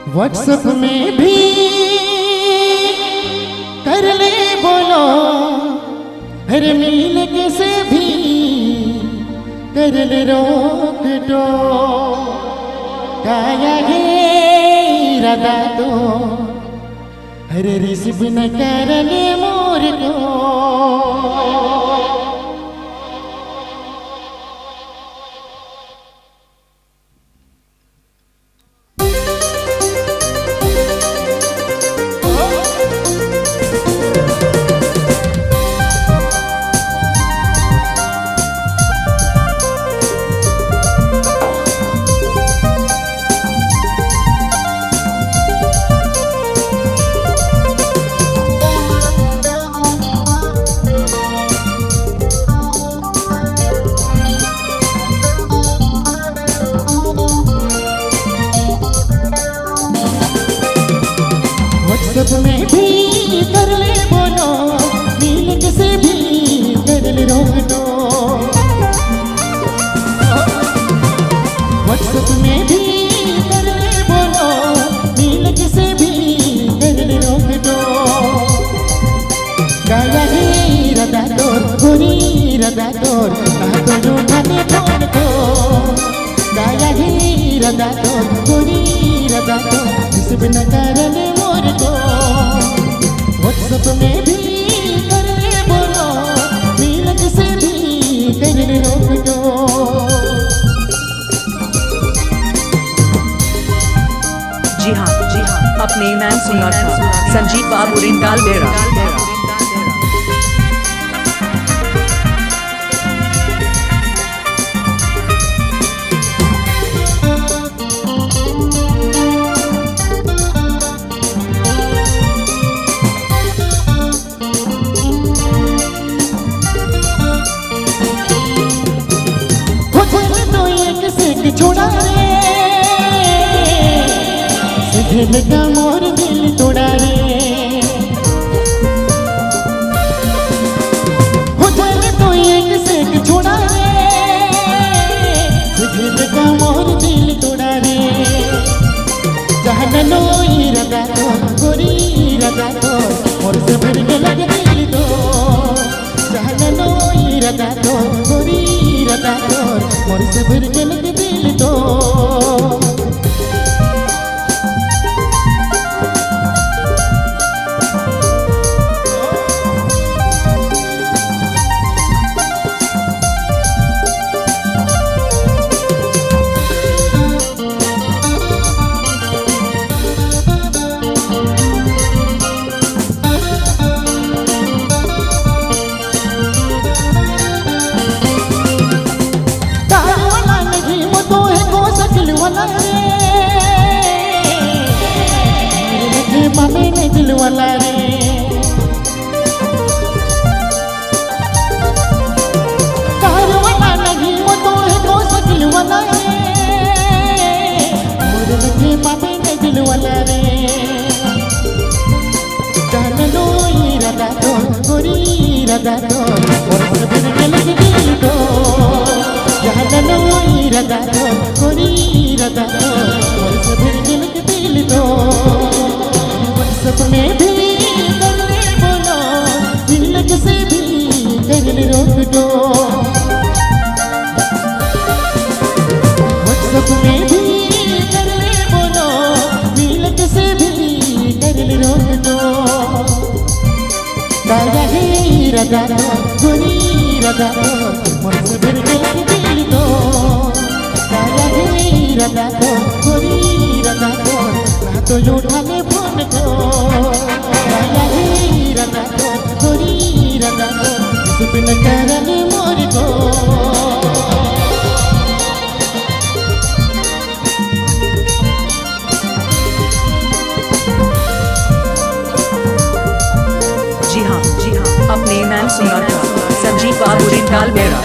WhatsApp में भी कर ले बोलो, हर मिल के से भी कर ले रोक दो। काया है इरादा तो हर रिसीव न कर ले मोर को। व्हाट्सएप में भी कर ले बोलो, मिल के से भी कर ले रोक दो। व्हाट्सएप में भी कर ले बोलो, मिल के से भी कर ले रोक दो। काया है इरादा तोर, गोरी इरादा तोर, कहा तो जो ठाने फोन को। काया है इरादा तोर, गोरी इरादा तोर, रिसीव न कर ले मोर को। व्हाट्सएप में भी कर ले बोलो, मिल के से भी कर ले रोक दो। जी हाँ, अपने मैन सिंगर था संजीव बाबू रिंगाल बेरा। छोड़ा रे दिल का मोर दिल तोड़ा रे। हो जाए तो एक से एक छोड़ा रे, दिल का मोर दिल तोड़ा रे। जहाँ नो इरादा तो, गोरी इरादा तो, मोर से भर के लग दिल तो। जहाँ नो इरादा तो, गोरी इरादा तो, मोर से भर के लग दिल तो। मामे ने दिल वाला रे, कार वाला नहीं वो तो है को दिल वाला रे। मोर लगे मामे ने दिल वाला रे। जान लो इरादा तो, गोरी इरादा तो, और से बिन के लग दिल तो। जान लो इरादा तो, गोरी इरादा तो, और से बिन के लग दिल तो। व्हाट्सएप में भी कर ले बोलो, मिल के से भी कर ले रोक दो। व्हाट्सएप में भी कर ले बोलो, मिल के से भी कर ले रोक दो। काया है इरादा तो, गोरी इरादा तो, मोर से भर के लग दिल तो। काया है इरादा तो, गोरी इरादा तो, ना तो जो ठाने फोन को। काया है इरादा तो, गोरी इरादा तो, रिसीव न कर ले मोर को। जी हाँ, अपने मैन सिंगर था संजीव बाबू रिंगाल बेरा।